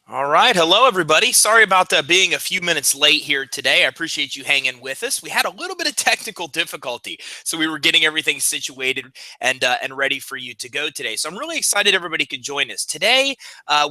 All right. Hello, everybody. Sorry about being a few minutes late here today. I appreciate you hanging with us. We had a little bit of technical difficulty, so we were getting everything situated and ready for you to go today. So I'm really excited everybody could join us today.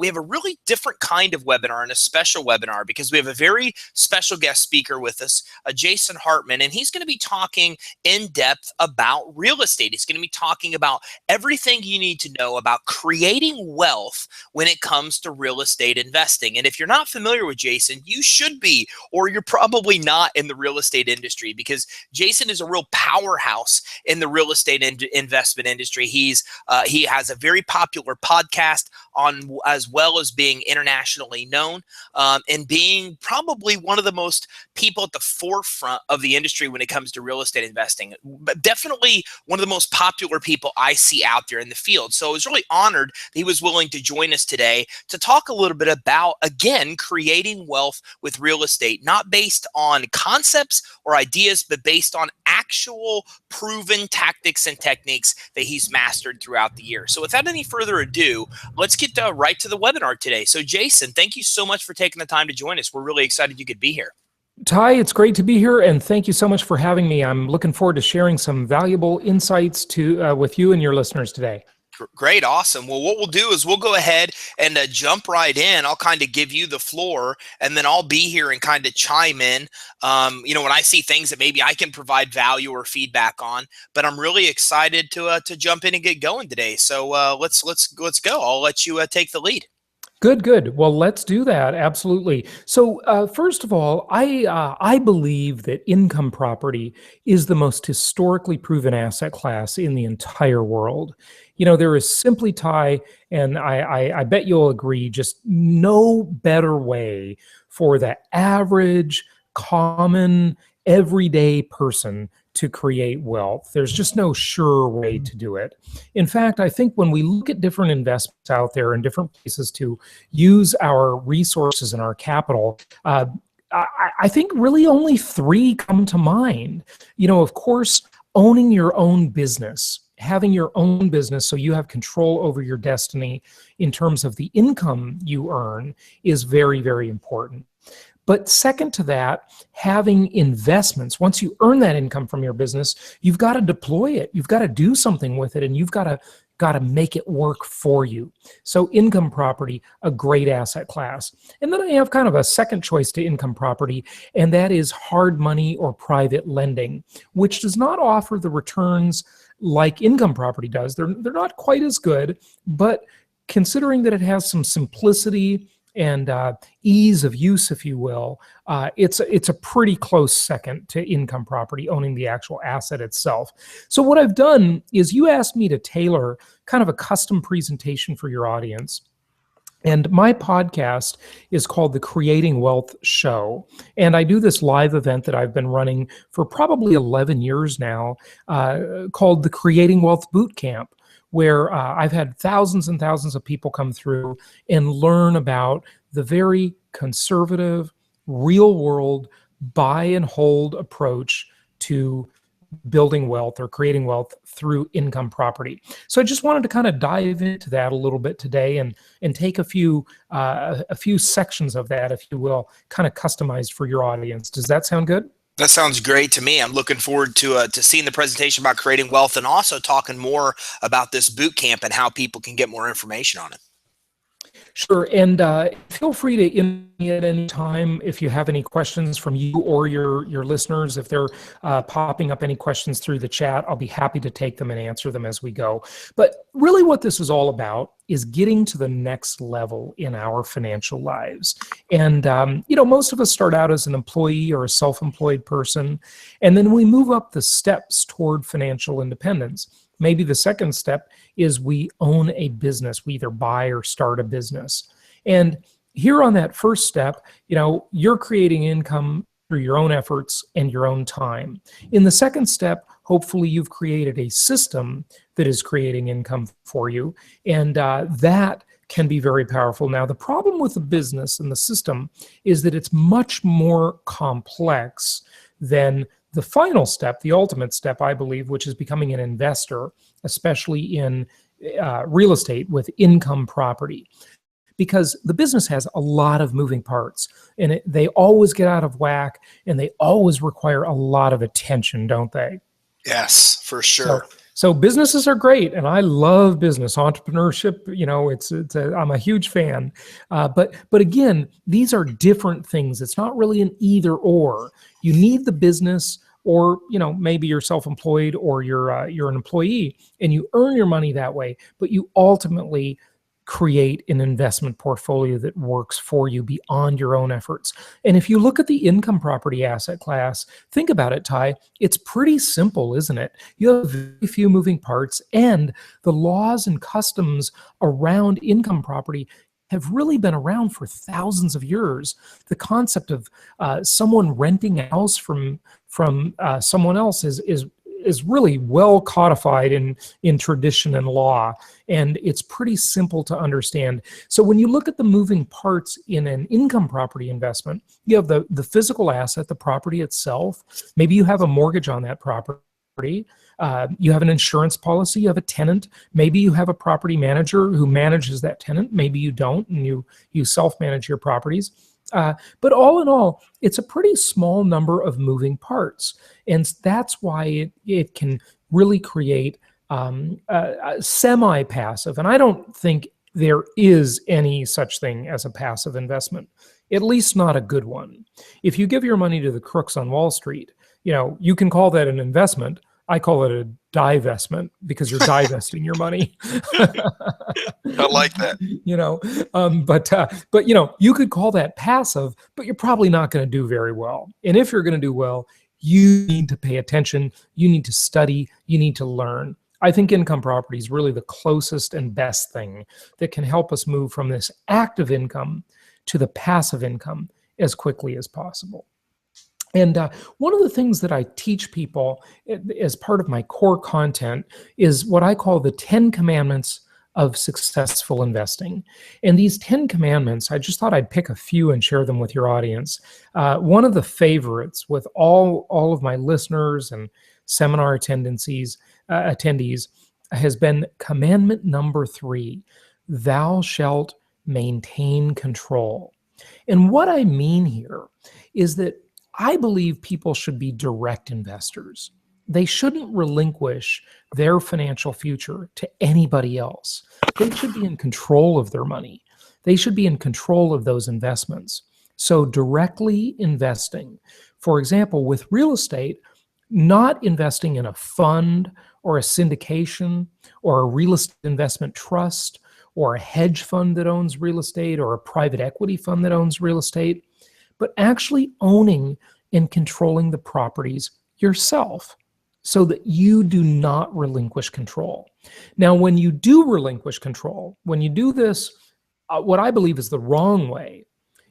We have a really different kind of webinar and a special webinar because we have a very special guest speaker with us, Jason Hartman, and he's going to be talking in depth about real estate. He's going to be talking about everything you need to know about creating wealth when it comes to real estate investing. And if you're not familiar with Jason, you should be, or you're probably not in the real estate industry, because Jason is a real powerhouse in the real estate investment industry. He has a very popular podcast on, as well as being internationally known, and being probably one of the most people at the forefront of the industry when it comes to real estate investing. But definitely one of the most popular people I see out there in the field. So I was really honored that he was willing to join us today to talk a little bit about, again, creating wealth with real estate, not based on concepts or ideas, but based on actual proven tactics and techniques that he's mastered throughout the year. So without any further ado, let's get right to the webinar today. So Jason, thank you so much for taking the time to join us. We're really excited you could be here. Ty, it's great to be here, and thank you so much for having me. I'm looking forward to sharing some valuable insights with you and your listeners today. Great. Awesome. Well, what we'll do is we'll go ahead and jump right in. I'll kind of give you the floor, and then I'll be here and kind of chime in, when I see things that maybe I can provide value or feedback on. But I'm really excited to jump in and get going today. So let's go. I'll let you take the lead. Good. Well, let's do that. Absolutely. So first of all, I believe that income property is the most historically proven asset class in the entire world. There is simply, Ty, and I bet you'll agree, just no better way for the average, common, everyday person to create wealth. There's just no sure way to do it. In fact, I think when we look at different investments out there and different places to use our resources and our capital, I think really only three come to mind. Of course, owning your own business, having your own business so you have control over your destiny in terms of the income you earn is very, very important. But second to that, having investments. Once you earn that income from your business, you've got to deploy it. You've got to do something with it, and you've got to make it work for you. So income property, a great asset class. And then I have kind of a second choice to income property, and that is hard money or private lending, which does not offer the returns like income property does. They're not quite as good, but considering that it has some simplicity and ease of use, if you will, it's a pretty close second to income property, owning the actual asset itself. So what I've done is you asked me to tailor kind of a custom presentation for your audience. And my podcast is called the Creating Wealth Show. And I do this live event that I've been running for probably 11 years now, called the Creating Wealth Boot Camp, where I've had thousands and thousands of people come through and learn about the very conservative, real-world, buy and hold approach to building wealth or creating wealth through income property. So I just wanted to kind of dive into that a little bit today and take a few sections of that, if you will, kind of customized for your audience. Does that sound good? That sounds great to me. I'm looking forward to seeing the presentation about creating wealth and also talking more about this boot camp and how people can get more information on it. Sure, and feel free to email me at any time if you have any questions from you or your listeners. If they're popping up any questions through the chat, I'll be happy to take them and answer them as we go. But really what this is all about is getting to the next level in our financial lives. And, most of us start out as an employee or a self-employed person, and then we move up the steps toward financial independence. Maybe the second step is we own a business. We either buy or start a business. And here on that first step, you're creating income through your own efforts and your own time. In the second step, hopefully you've created a system that is creating income for you. And that can be very powerful. Now, the problem with the business and the system is that it's much more complex than the final step, the ultimate step, I believe, which is becoming an investor, especially in real estate with income property. because the business has a lot of moving parts, and they always get out of whack, and they always require a lot of attention, don't they? Yes, for So, sure. so businesses are great, and I love business entrepreneurship. I'm a huge fan. But again, these are different things. It's not really an either or. You need the business, or maybe you're self-employed, or you're an employee, and you earn your money that way. But you ultimately create an investment portfolio that works for you beyond your own efforts. And if you look at the income property asset class, think about it, Ty. It's pretty simple, isn't it? You have very few moving parts, and the laws and customs around income property have really been around for thousands of years. The concept of someone renting a house from someone else is really well codified in tradition and law, and it's pretty simple to understand. So when you look at the moving parts in an income property investment, you have the physical asset, the property itself. Maybe you have a mortgage on that property. You have an insurance policy. You have a tenant. Maybe you have a property manager who manages that tenant. Maybe you don't, and you self-manage your properties. But all in all, it's a pretty small number of moving parts. And that's why it can really create a semi-passive. And I don't think there is any such thing as a passive investment, at least not a good one. If you give your money to the crooks on Wall Street, you can call that an investment. I call it a divestment, because you're divesting your money. I like that. But you could call that passive, but you're probably not going to do very well. And if you're going to do well, you need to pay attention. You need to study. You need to learn. I think income property is really the closest and best thing that can help us move from this active income to the passive income as quickly as possible. And one of the things that I teach people as part of my core content is what I call the 10 commandments of successful investing. And these 10 commandments, I just thought I'd pick a few and share them with your audience. One of the favorites with all of my listeners and seminar attendees has been commandment number 3: thou shalt maintain control. And what I mean here is that I believe people should be direct investors. They shouldn't relinquish their financial future to anybody else. They should be in control of their money. They should be in control of those investments. So directly investing, for example, with real estate, not investing in a fund or a syndication or a real estate investment trust or a hedge fund that owns real estate or a private equity fund that owns real estate, but actually owning and controlling the properties yourself so that you do not relinquish control. Now, when you do relinquish control, when you do this, what I believe is the wrong way,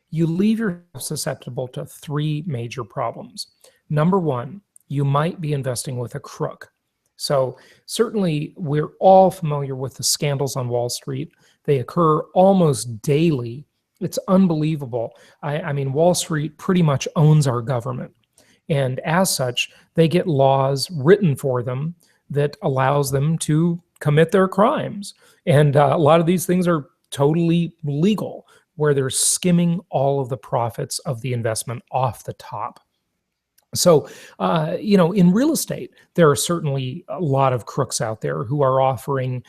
you leave yourself susceptible to 3 major problems. Number 1, you might be investing with a crook. So certainly we're all familiar with the scandals on Wall Street. They occur almost daily. It's unbelievable. I mean, Wall Street pretty much owns our government. And as such, they get laws written for them that allows them to commit their crimes. And a lot of these things are totally legal, where they're skimming all of the profits of the investment off the top. So, in real estate, there are certainly a lot of crooks out there who are offering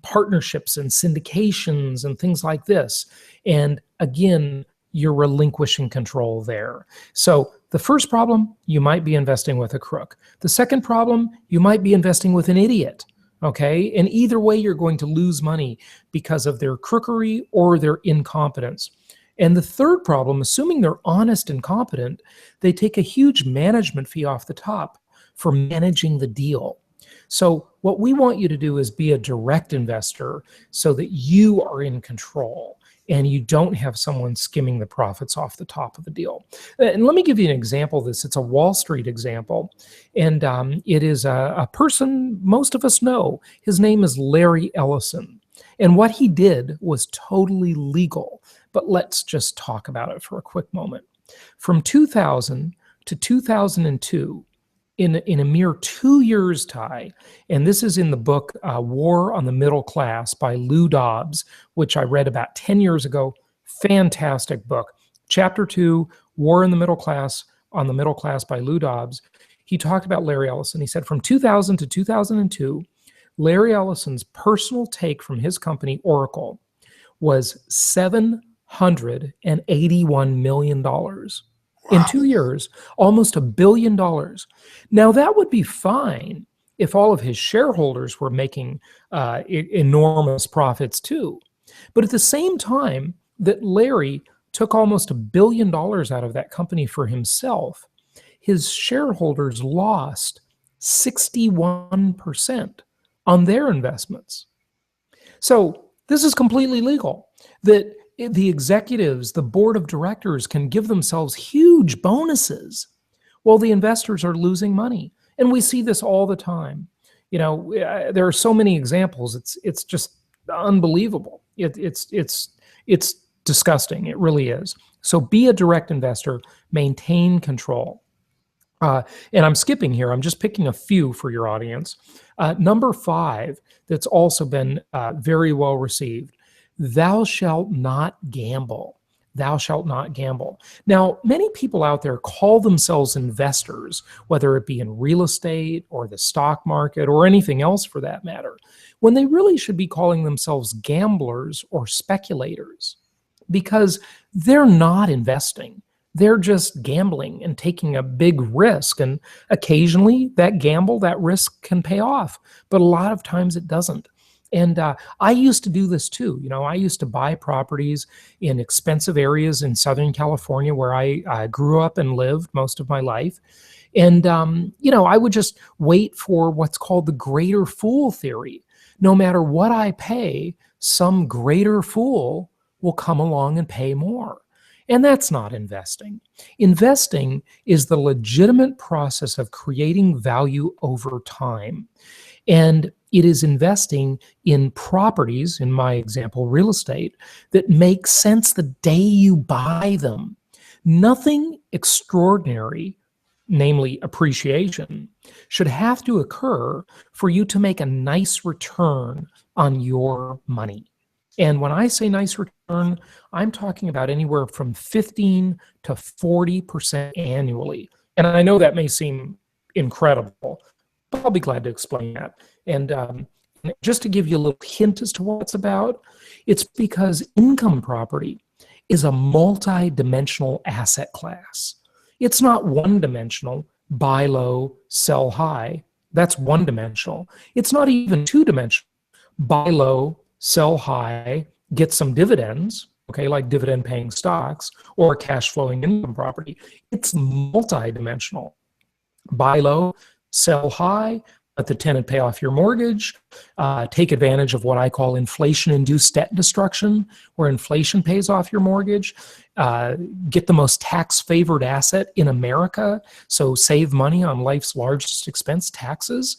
partnerships and syndications and things like this. And again, you're relinquishing control there. So the first problem, you might be investing with a crook. The second problem, you might be investing with an idiot. Okay. And either way, you're going to lose money because of their crookery or their incompetence. And the third problem, assuming they're honest and competent, they take a huge management fee off the top for managing the deal. So what we want you to do is be a direct investor so that you are in control and you don't have someone skimming the profits off the top of the deal. And let me give you an example of this. It's a Wall Street example. And it is a person most of us know. His name is Larry Ellison. And what he did was totally legal. But let's just talk about it for a quick moment. From 2000 to 2002, in a mere 2 years, Ty, and this is in the book War on the Middle Class by Lou Dobbs, which I read about 10 years ago. Fantastic book. Chapter 2, War in the Middle Class, on the Middle Class by Lou Dobbs. He talked about Larry Ellison. He said from 2000 to 2002, Larry Ellison's personal take from his company, Oracle, was $781 million. In Wow. 2 years, almost $1 billion. Now, that would be fine if all of his shareholders were making enormous profits too. But at the same time that Larry took almost $1 billion out of that company for himself, his shareholders lost 61% on their investments. So this is completely legal. That the executives, the board of directors can give themselves huge bonuses while the investors are losing money. And we see this all the time. There are so many examples. It's just unbelievable. It's disgusting. It really is. So be a direct investor, maintain control. And I'm skipping here. I'm just picking a few for your audience. Number 5, that's also been very well received. Thou shalt not gamble. Thou shalt not gamble. Now, many people out there call themselves investors, whether it be in real estate or the stock market or anything else for that matter, when they really should be calling themselves gamblers or speculators, because they're not investing. They're just gambling and taking a big risk. And occasionally that gamble, that risk can pay off, but a lot of times it doesn't. And I used to do this too. I used to buy properties in expensive areas in Southern California where I grew up and lived most of my life. And, I would just wait for what's called the greater fool theory. No matter what I pay, some greater fool will come along and pay more. And that's not investing. Investing is the legitimate process of creating value over time. And it is investing in properties, in my example, real estate, that make sense the day you buy them. Nothing extraordinary, namely appreciation, should have to occur for you to make a nice return on your money. And when I say nice return, I'm talking about anywhere from 15 to 40% annually. And I know that may seem incredible, but I'll be glad to explain that. And just to give you a little hint as to what it's about, it's because income property is a multi-dimensional asset class. It's not one-dimensional, buy low, sell high. That's one-dimensional. It's not even two-dimensional, buy low, sell high, get some dividends, okay, like dividend paying stocks or cash flowing income property. It's multidimensional. Buy low, sell high, let the tenant pay off your mortgage, take advantage of what I call inflation-induced debt destruction, where inflation pays off your mortgage, get the most tax-favored asset in America, so save money on life's largest expense, taxes.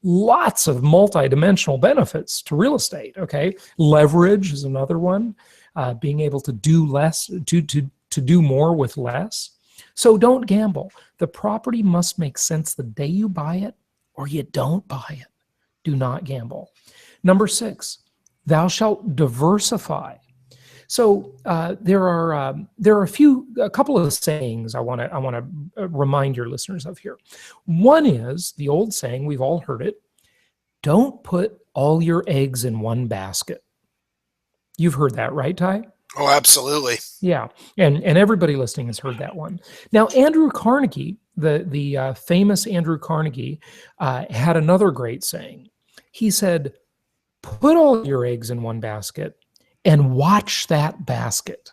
Lots of multidimensional benefits to real estate, okay? Leverage is another one, being able to do less, to do more with less. So don't gamble. The property must make sense the day you buy it or you don't buy it. Do not gamble. Number 6, thou shalt diversify. So there are a couple of sayings I want to remind your listeners of here. One is the old saying, we've all heard it: don't put all your eggs in one basket. You've heard that, right, Ty? Oh, absolutely. Yeah, and everybody listening has heard that one. Now, Andrew Carnegie, the famous Andrew Carnegie, had another great saying. He said, "Put all your eggs in one basket and watch that basket."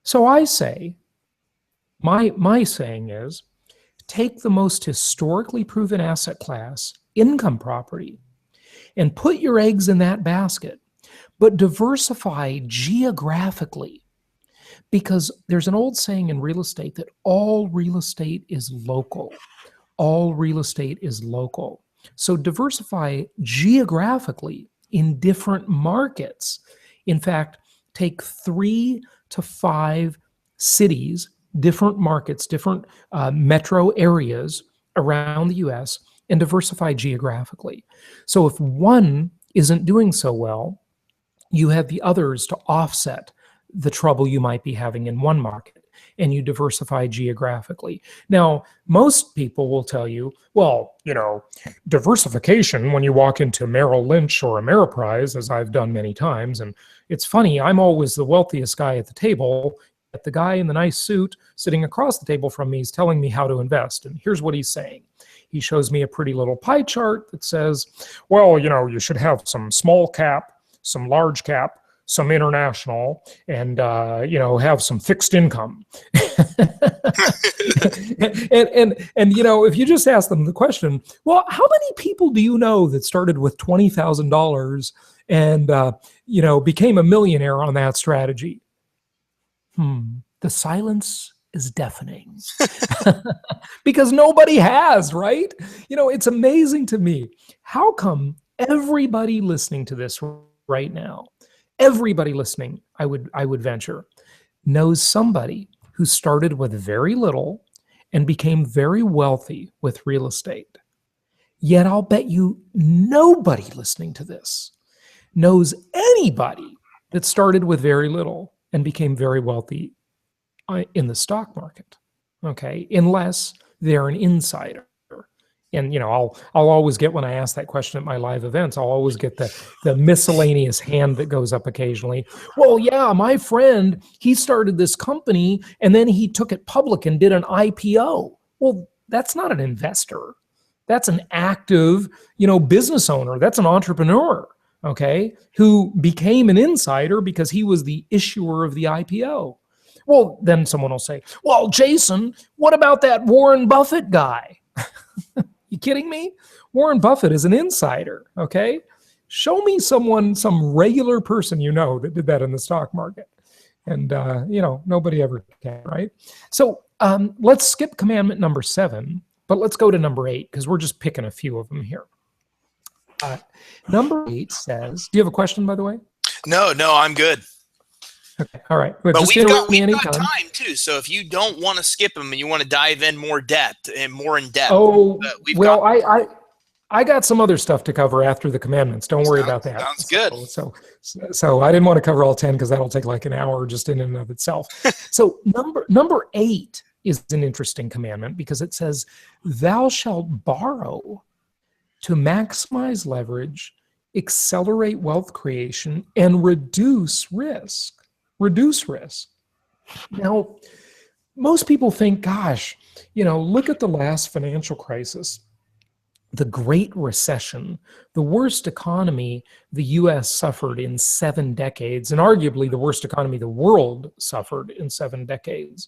So I say, my saying is, take the most historically proven asset class, income property, and put your eggs in that basket, but diversify geographically. Because there's an old saying in real estate that all real estate is local. All real estate is local. So diversify geographically in different markets. In fact, take 3 to 5 cities, different markets, different metro areas, around the US and diversify geographically. So if one isn't doing so well, you have the others to offset the trouble you might be having in one market, and you diversify geographically. Now, most people will tell you, well, diversification, when you walk into Merrill Lynch or Ameriprise, as I've done many times, and it's funny, I'm always the wealthiest guy at the table. The guy in the nice suit sitting across the table from me is telling me how to invest. And here's what he's saying. He shows me a pretty little pie chart that says, well, you should have some small cap, some large cap, some international, and have some fixed income. and if you just ask them the question, well, how many people do you know that started with $20,000 and became a millionaire on that strategy? The silence is deafening. Because nobody has, right? It's amazing to me. How come everybody listening to this right now, everybody listening, I would venture, knows somebody who started with very little and became very wealthy with real estate? Yet I'll bet you nobody listening to this knows anybody that started with very little and became very wealthy in the stock market, okay? Unless they're an insider. And I'll always get, when I ask that question at my live events, I'll always get the miscellaneous hand that goes up occasionally. Well, yeah, my friend, he started this company and then he took it public and did an IPO. Well, that's not an investor. That's an active, business owner. That's an entrepreneur, okay, who became an insider because he was the issuer of the IPO. Well, then someone will say, well, Jason, what about that Warren Buffett guy? You kidding me? Warren Buffett is an insider, okay? Show me some regular person that did that in the stock market. And, nobody ever can, right? So let's skip commandment number 7, but let's go to number 8, because we're just picking a few of them here. Number 8 says, do you have a question, by the way? No, I'm good. Okay, all right. But we've got time too. So if you don't want to skip them and you want to dive in more in depth. I got some other stuff to cover after the commandments. Don't worry about that. Sounds good. So I didn't want to cover all 10 because that'll take like an hour just in and of itself. So number 8 is an interesting commandment because it says, "Thou shalt borrow to maximize leverage, accelerate wealth creation, and reduce risk." Reduce risk. Now, most people think, gosh, look at the last financial crisis, the Great Recession, the worst economy the U.S. suffered in 7 decades, and arguably the worst economy the world suffered in 7 decades.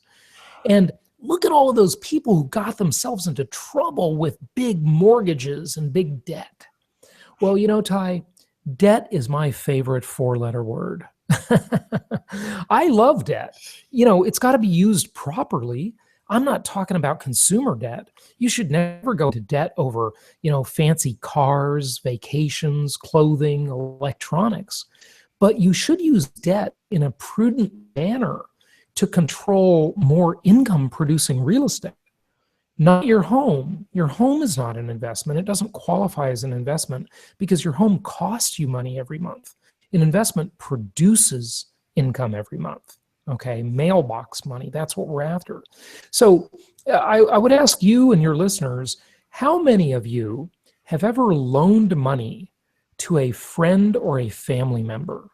And look at all of those people who got themselves into trouble with big mortgages and big debt. Well, Ty, debt is my favorite 4-letter word. I love debt. It's got to be used properly. I'm not talking about consumer debt. You should never go into debt over, fancy cars, vacations, clothing, electronics. But you should use debt in a prudent manner to control more income-producing real estate. Not your home. Your home is not an investment. It doesn't qualify as an investment because your home costs you money every month. An investment produces income every month, okay? Mailbox money, that's what we're after. So I would ask you and your listeners, how many of you have ever loaned money to a friend or a family member?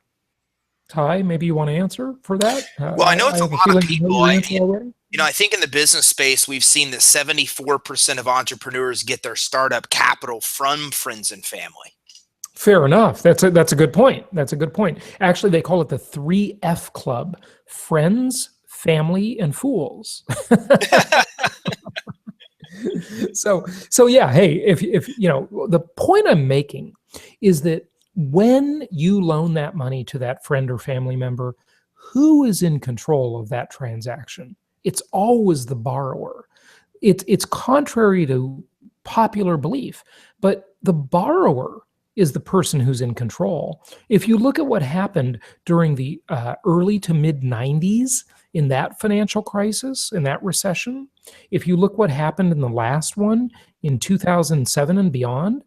Ty, maybe you want to answer for that? Well, I know it's a lot of people. I think in the business space, we've seen that 74% of entrepreneurs get their startup capital from friends and family. Fair enough. That's a good point. That's a good point. Actually, they call it the 3F club: friends, family, and fools. So yeah, hey, if the point I'm making is that when you loan that money to that friend or family member, who is in control of that transaction? It's always the borrower. It's contrary to popular belief, but the borrower is the person who's in control. If you look at what happened during the early to mid 90s in that financial crisis, in that recession, if you look what happened in the last one in 2007 and beyond,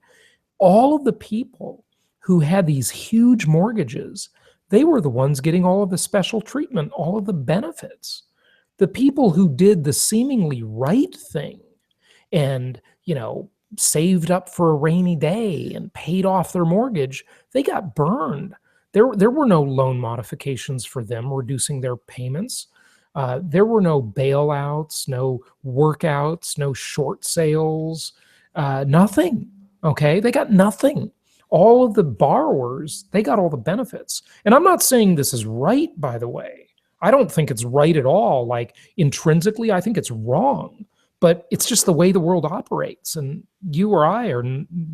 all of the people who had these huge mortgages, they were the ones getting all of the special treatment, all of the benefits. The people who did the seemingly right thing and, saved up for a rainy day and paid off their mortgage, they got burned. There were no loan modifications for them reducing their payments. There were no bailouts, no workouts, no short sales, nothing. Okay, they got nothing. All of the borrowers, they got all the benefits. And I'm not saying this is right, by the way. I don't think it's right at all. Like intrinsically, I think it's wrong. But it's just the way the world operates, and you or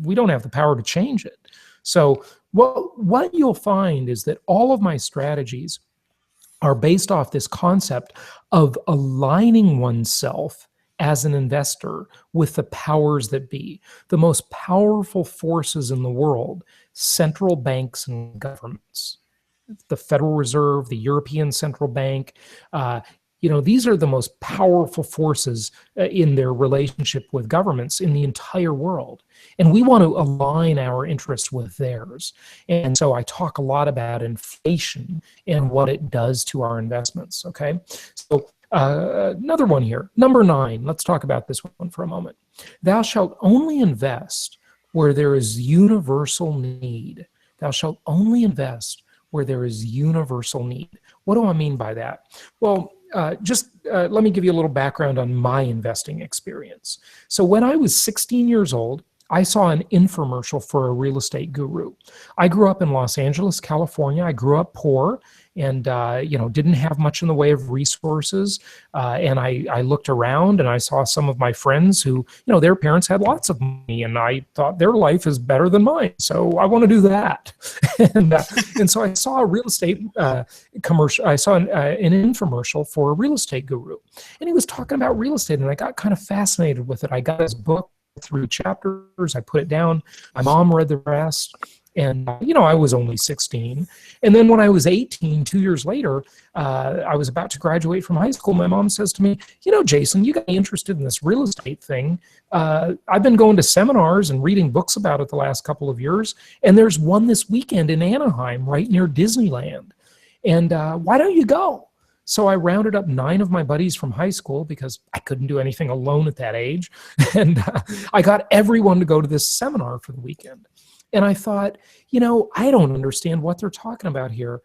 we don't have the power to change it. So what you'll find is that all of my strategies are based off this concept of aligning oneself as an investor with the powers that be, the most powerful forces in the world, central banks and governments, the Federal Reserve, the European Central Bank. These are the most powerful forces in their relationship with governments in the entire world. And we want to align our interests with theirs. And so I talk a lot about inflation and what it does to our investments. Okay. So another one here, number 9. Let's talk about this one for a moment. Thou shalt only invest where there is universal need. Thou shalt only invest where there is universal need. What do I mean by that? Well, let me give you a little background on my investing experience. So when I was 16 years old, I saw an infomercial for a real estate guru. I grew up in Los Angeles, California. I grew up poor and didn't have much in the way of resources. And I looked around and I saw some of my friends who, their parents had lots of money, and I thought their life is better than mine. So I want to do that. and so I saw a real estate commercial. I saw an infomercial for a real estate guru, and he was talking about real estate, and I got kind of fascinated with it. I got his book through chapters. I put it down. My mom read the rest. And, I was only 16. And then when I was 18, 2 years later, I was about to graduate from high school. My mom says to me, Jason, you got me interested in this real estate thing. I've been going to seminars and reading books about it the last couple of years. And there's one this weekend in Anaheim, right near Disneyland. And why don't you go? So I rounded up 9 of my buddies from high school because I couldn't do anything alone at that age. And I got everyone to go to this seminar for the weekend. And I thought, I don't understand what they're talking about here.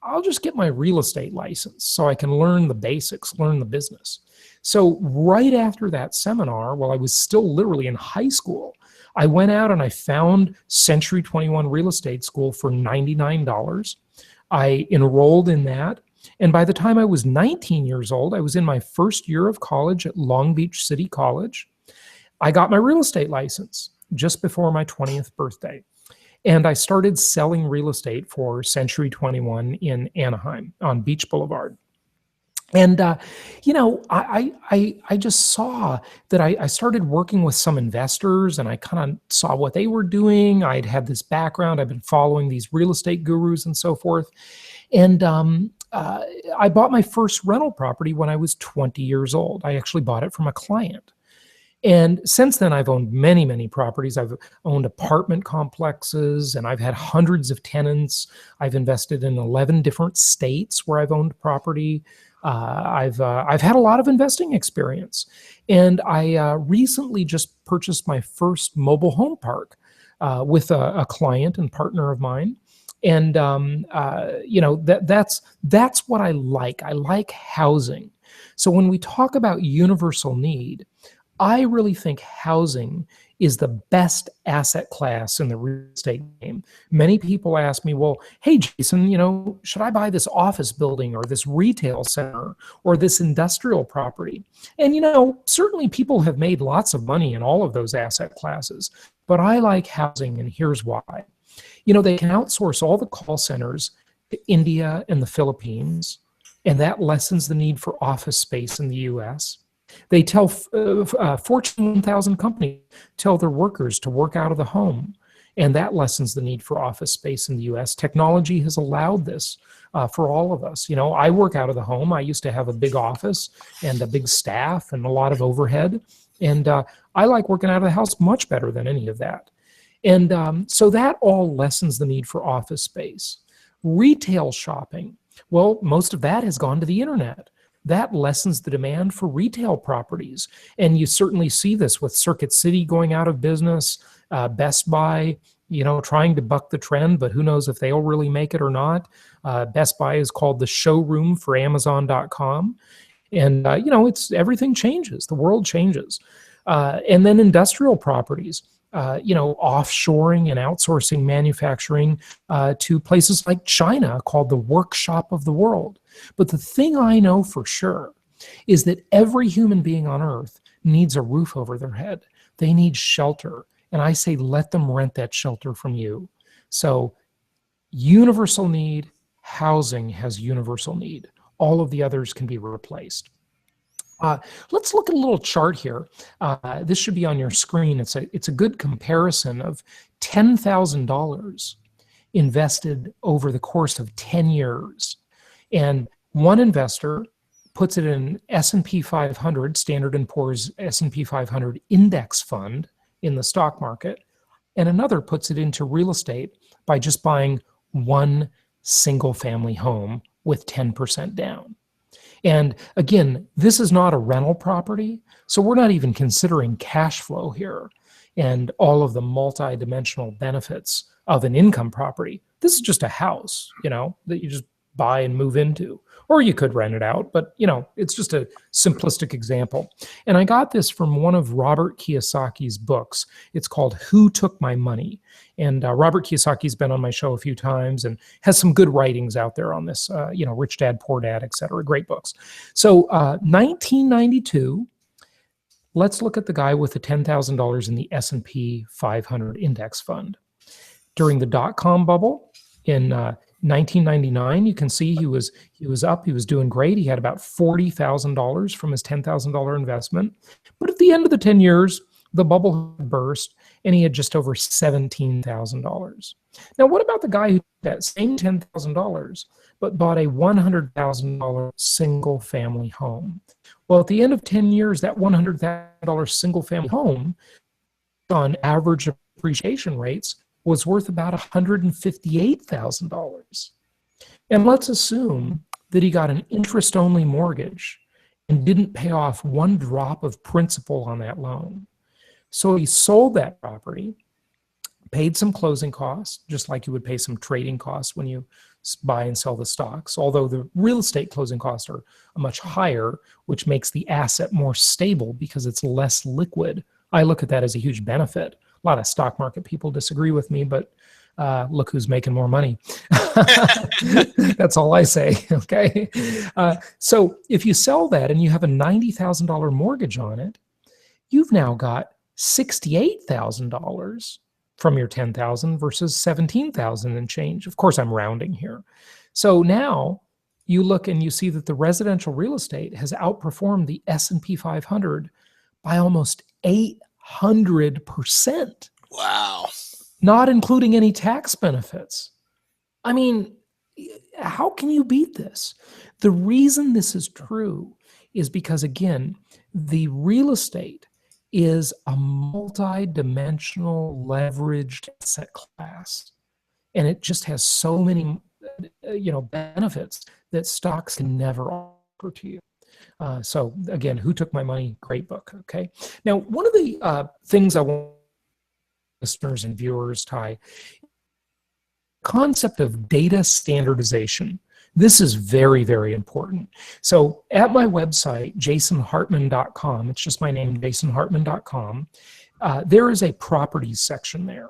I'll just get my real estate license so I can learn the basics, learn the business. So right after that seminar, while I was still literally in high school, I went out and I found Century 21 Real Estate School for $99. I enrolled in that. And by the time I was 19 years old, I was in my first year of college at Long Beach City College. I got my real estate license just before my 20th birthday. And I started selling real estate for Century 21 in Anaheim on Beach Boulevard. And, I just saw that I started working with some investors, and I kind of saw what they were doing. I'd had this background. I've been following these real estate gurus and so forth. And I bought my first rental property when I was 20 years old. I actually bought it from a client. And since then, I've owned many, many properties. I've owned apartment complexes, and I've had hundreds of tenants. I've invested in 11 different states where I've owned property. I've had a lot of investing experience. And I recently just purchased my first mobile home park with a client and partner of mine. And, that's what I like. I like housing. So when we talk about universal need, I really think housing is the best asset class in the real estate game. Many people ask me, well, hey, Jason, should I buy this office building or this retail center or this industrial property? And, certainly people have made lots of money in all of those asset classes, but I like housing, and here's why. They can outsource all the call centers to India and the Philippines, and that lessens the need for office space in the U.S. They tell Fortune 1000 companies tell their workers to work out of the home. And that lessens the need for office space in the US. Technology has allowed this for all of us. I work out of the home. I used to have a big office and a big staff and a lot of overhead. And I like working out of the house much better than any of that. And so that all lessens the need for office space. Retail shopping, well, most of that has gone to the internet. That lessens the demand for retail properties. And you certainly see this with Circuit City going out of business, Best Buy, trying to buck the trend, but who knows if they'll really make it or not. Best Buy is called the showroom for Amazon.com. And, everything changes. The world changes. And then industrial properties. Offshoring and outsourcing manufacturing to places like China, called the workshop of the world. But the thing I know for sure is that every human being on earth needs a roof over their head. They need shelter. And I say, let them rent that shelter from you. So universal need, housing has universal need. All of the others can be replaced. Let's look at a little chart here. This should be on your screen. It's a good comparison of $10,000 invested over the course of 10 years. And one investor puts it in S&P 500, Standard & Poor's S&P 500 index fund in the stock market, and another puts it into real estate by just buying one single family home with 10% down. And again, this is not a rental property, so we're not even considering cash flow here and all of the multi-dimensional benefits of an income property. This is just a house, that you just buy and move into. Or you could rent it out, but it's just a simplistic example. And I got this from one of Robert Kiyosaki's books. It's called Who Took My Money? And Robert Kiyosaki's been on my show a few times and has some good writings out there on this, Rich Dad, Poor Dad, etc. Great books. So 1992, let's look at the guy with the $10,000 in the S&P 500 index fund. During the dot-com bubble in 1999, you can see he was up, he was doing great. He had about $40,000 from his $10,000 investment. But at the end of the 10 years, the bubble had burst and he had just over $17,000. Now, what about the guy who had that same $10,000 but bought a $100,000 single family home? Well, at the end of 10 years, that $100,000 single family home, on average appreciation rates, was worth about $158,000. And let's assume that he got an interest-only mortgage and didn't pay off one drop of principal on that loan. So he sold that property, paid some closing costs, just like you would pay some trading costs when you buy and sell the stocks, although the real estate closing costs are much higher, which makes the asset more stable because it's less liquid. I look at that as a huge benefit. A lot of stock market people disagree with me, but look who's making more money. That's all I say, okay? So if you sell that and you have a $90,000 mortgage on it, you've now got $68,000 from your $10,000 versus $17,000 and change. Of course, I'm rounding here. So now you look and you see that the residential real estate has outperformed the S&P 500 by almost 800%. Wow. Not including any tax benefits. I mean, how can you beat this? The reason this is true is because, again, the real estate is a multi-dimensional leveraged asset class. And it just has so many, benefits that stocks can never offer to you. So again, Who Took My Money? Great book. Okay. Now, one of the things I want listeners and viewers, Ty, concept of data standardization. This is very, very important. So at my website, jasonhartman.com, it's just my name, jasonhartman.com, there is a properties section there.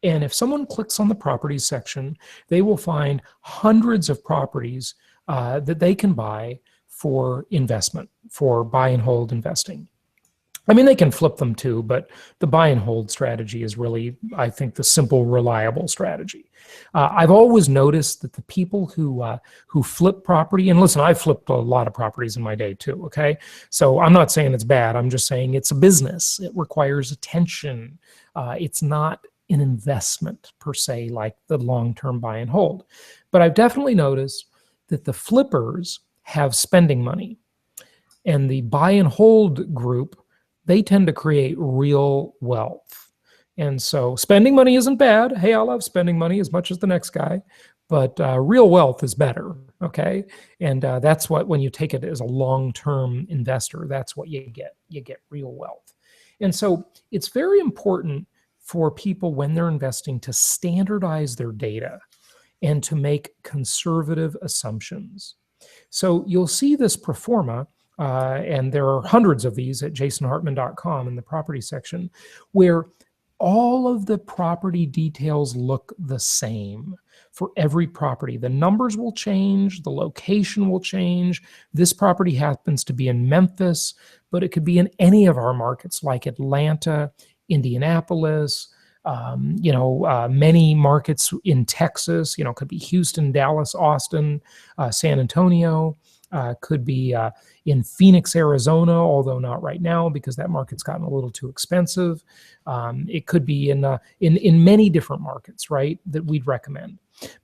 And if someone clicks on the properties section, they will find hundreds of properties that they can buy for investment, for buy and hold investing. I mean, they can flip them too, but the buy and hold strategy is really, I think, the simple, reliable strategy. I've always noticed that the people who flip property, and listen, I've flipped a lot of properties in my day too, okay? So I'm not saying it's bad. I'm just saying it's a business. It requires attention. It's not an investment per se, like the long-term buy and hold. But I've definitely noticed that the flippers have spending money, and the buy and hold group, they tend to create real wealth. And so spending money isn't bad. Hey, I love spending money as much as the next guy, but real wealth is better. Okay. And that's what, when you take it as a long-term investor, that's what you get. You get real wealth. And so it's very important for people when they're investing to standardize their data and to make conservative assumptions. So you'll see this pro forma, and there are hundreds of these at jasonhartman.com in the property section, where all of the property details look the same for every property. The numbers will change, the location will change. This property happens to be in Memphis, but it could be in any of our markets like Atlanta, Indianapolis, many markets in Texas, could be Houston, Dallas, Austin, San Antonio, could be in Phoenix, Arizona, although not right now because that market's gotten a little too expensive. It could be in many different markets, right, that we'd recommend.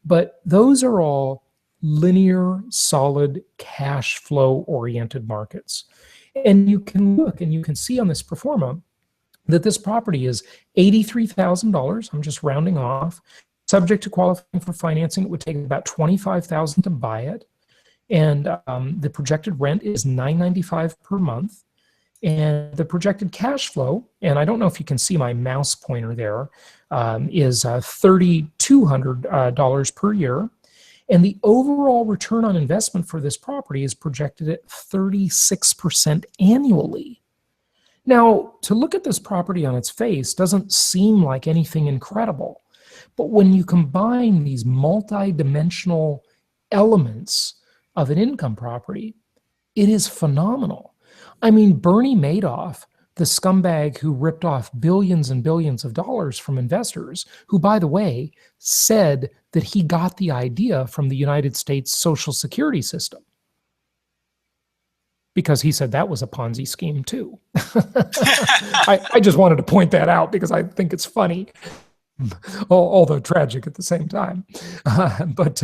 But those are all linear, solid, cash flow oriented markets. And you can look and you can see on this pro forma that this property is $83,000. I'm just rounding off. Subject to qualifying for financing, it would take about $25,000 to buy it. And the projected rent is $995 per month. And the projected cash flow, and I don't know if you can see my mouse pointer there, is $3,200 per year. And the overall return on investment for this property is projected at 36% annually. Now, to look at this property on its face doesn't seem like anything incredible. But when you combine these multi-dimensional elements of an income property, it is phenomenal. I mean, Bernie Madoff, the scumbag who ripped off billions and billions of dollars from investors, who, by the way, said that he got the idea from the United States Social Security system, because he said that was a Ponzi scheme too. I just wanted to point that out because I think it's funny, although tragic at the same time. But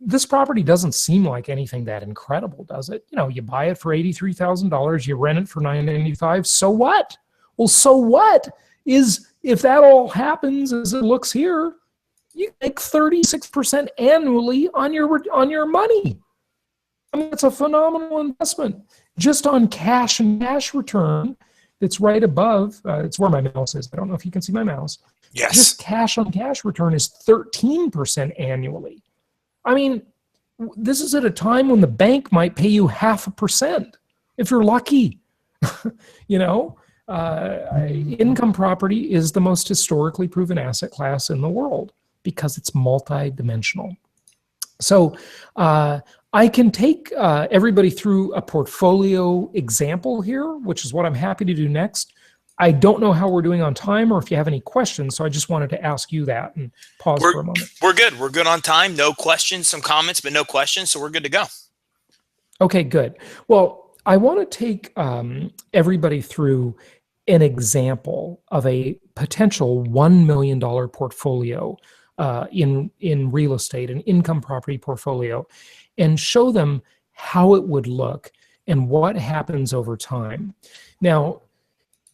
this property doesn't seem like anything that incredible, does it? You buy it for $83,000, you rent it for $995. So what? Well, so what is, if that all happens as it looks here, you make 36% annually on your money. I mean, it's a phenomenal investment just on cash and cash return. It's right above. It's where my mouse is. I don't know if you can see my mouse. Yes. Just cash on cash return is 13% annually. I mean, this is at a time when the bank might pay you 0.5% if you're lucky. Income property is the most historically proven asset class in the world because it's multi-dimensional. So I can take everybody through a portfolio example here, which is what I'm happy to do next. I don't know how we're doing on time or if you have any questions, so I just wanted to ask you that and pause for a moment. We're good. We're good on time. No questions, some comments, but no questions, so we're good to go. Okay, good. Well, I want to take everybody through an example of a potential $1 million portfolio in real estate, an income property portfolio, and show them how it would look and what happens over time. Now,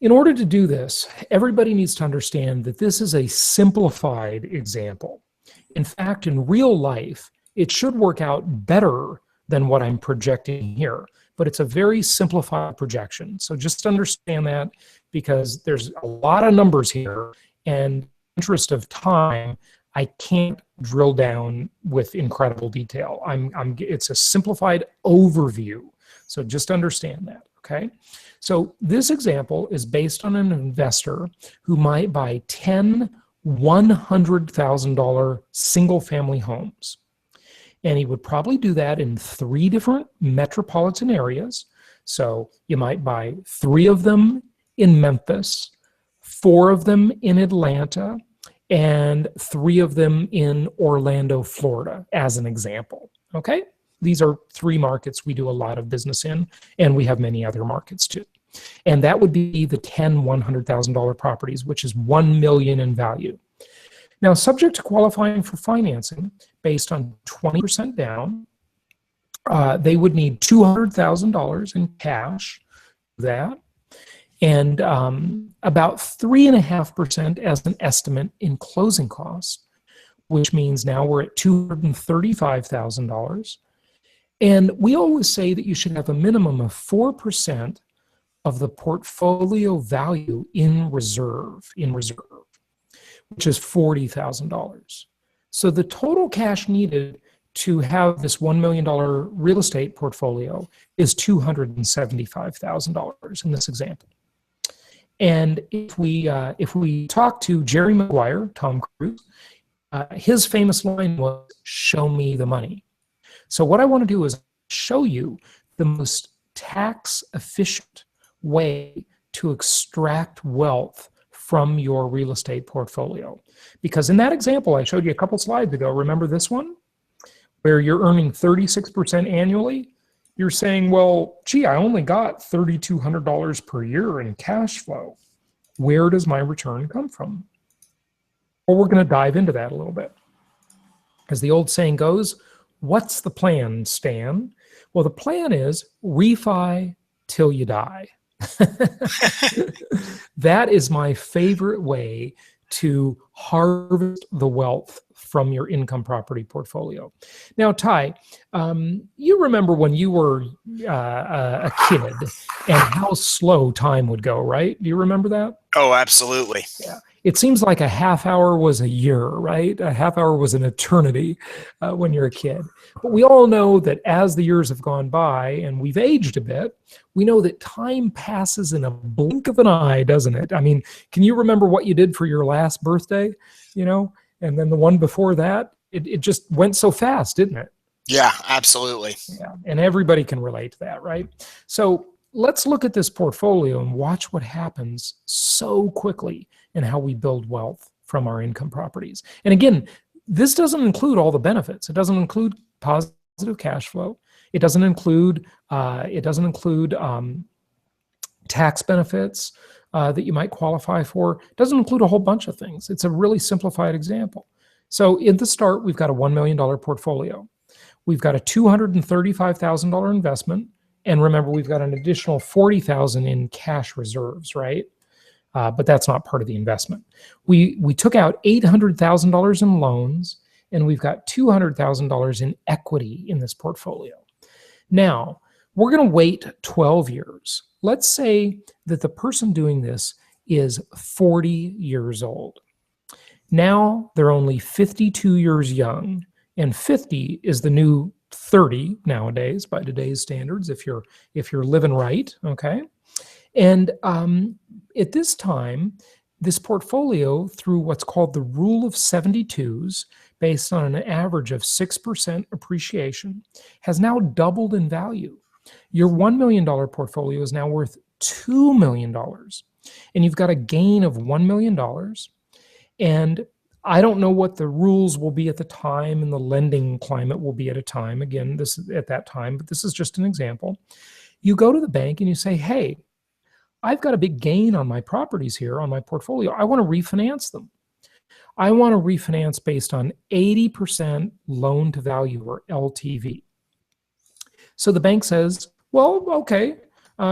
in order to do this, everybody needs to understand that this is a simplified example. In fact, in real life, it should work out better than what I'm projecting here, but it's a very simplified projection. So just understand that, because there's a lot of numbers here, and in the interest of time, I can't drill down with incredible detail. It's a simplified overview. So just understand that, okay? So this example is based on an investor who might buy 10 $100,000 single family homes. And he would probably do that in 3 different metropolitan areas. So you might buy 3 of them in Memphis, 4 of them in Atlanta, and 3 of them in Orlando, Florida, as an example. Okay? These are 3 markets we do a lot of business in, and we have many other markets too. And that would be the 10 $100,000 properties, which is $1 million in value. Now, subject to qualifying for financing based on 20% down, they would need $200,000 in cash for that, and about 3.5% as an estimate in closing costs, which means now we're at $235,000. And we always say that you should have a minimum of 4% of the portfolio value in reserve, which is $40,000. So the total cash needed to have this $1 million real estate portfolio is $275,000 in this example. And if we talk to Jerry Maguire, Tom Cruise, his famous line was, "Show me the money." So what I want to do is show you the most tax efficient way to extract wealth from your real estate portfolio. Because in that example I showed you a couple slides ago, remember this one? Where you're earning 36% annually, you're saying, well, gee, I only got $3,200 per year in cash flow. Where does my return come from? Well, we're going to dive into that a little bit. As the old saying goes, what's the plan, Stan? Well, the plan is refi till you die. That is my favorite way to harvest the wealth from your income property portfolio. Now, Ty, you remember when you were a kid and how slow time would go, right? Do you remember that? Oh, absolutely. Yeah. It seems like a half hour was a year, right? A half hour was an eternity when you're a kid. But we all know that as the years have gone by and we've aged a bit, we know that time passes in a blink of an eye, doesn't it? I mean, can you remember what you did for your last birthday, and then the one before that? It just went so fast, didn't it? Yeah, absolutely. Yeah, and everybody can relate to that, right? So let's look at this portfolio and watch what happens so quickly and how we build wealth from our income properties. And again, this doesn't include all the benefits. It doesn't include positive cash flow. It doesn't include tax benefits that you might qualify for. It doesn't include a whole bunch of things. It's a really simplified example. So at the start, we've got a $1 million portfolio. We've got a $235,000 investment. And remember, we've got an additional $40,000 in cash reserves, right? But that's not part of the investment. We took out $800,000 in loans, and we've got $200,000 in equity in this portfolio. Now, we're going to wait 12 years. Let's say that the person doing this is 40 years old. Now they're only 52 years young, and 50 is the new 30 nowadays by today's standards if you're living right, okay? And at this time, this portfolio, through what's called the rule of 72s, based on an average of 6% appreciation, has now doubled in value. Your $1 million portfolio is now worth $2 million, and you've got a gain of $1 million. And I don't know what the rules will be at the time and the lending climate will be at a time. Again, this is at that time, but this is just an example. You go to the bank and you say, hey, I've got a big gain on my properties here, on my portfolio. I want to refinance them. I want to refinance based on 80% loan to value, or LTV. So the bank says, well, okay,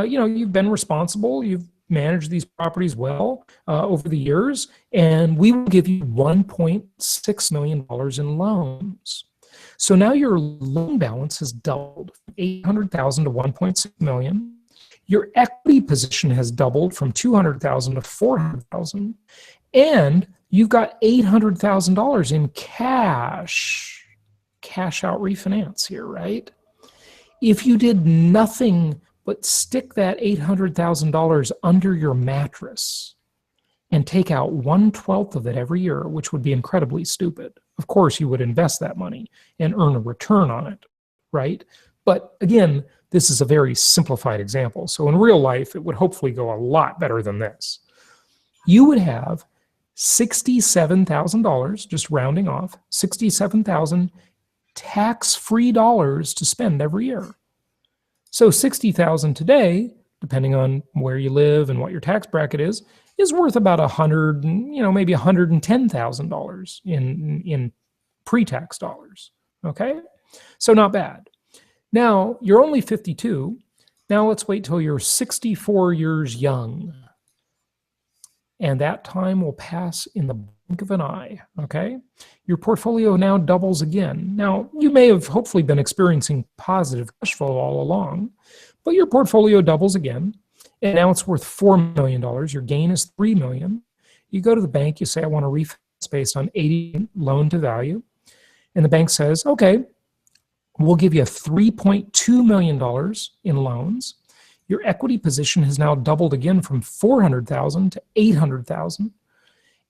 you've been responsible. You've managed these properties well over the years, and we will give you $1.6 million in loans. So now your loan balance has doubled from $800,000 to $1.6 million. Your equity position has doubled from $200,000 to $400,000, and you've got $800,000 in cash out refinance here, right? If you did nothing but stick that $800,000 under your mattress and take out 1/12 of it every year, which would be incredibly stupid. Of course, you would invest that money and earn a return on it, right? But again, this is a very simplified example. So in real life, it would hopefully go a lot better than this. You would have $67,000, just rounding off, $67,000 tax-free dollars to spend every year. So $60,000 today depending on where you live and what your tax bracket is worth about maybe $110,000 in pre-tax dollars. Okay, so not bad. Now you're only 52. Now let's wait till you're 64 years young, and that time will pass in the blink of an eye. Okay, your portfolio now doubles again. Now you may have hopefully been experiencing positive cash flow all along, but your portfolio doubles again, and now it's worth $4 million. Your gain is $3 million. You go to the bank, you say, I want to refinance based on 80 loan to value. And the bank says, okay, we'll give you $3.2 million in loans. Your equity position has now doubled again from 400,000 to 800,000.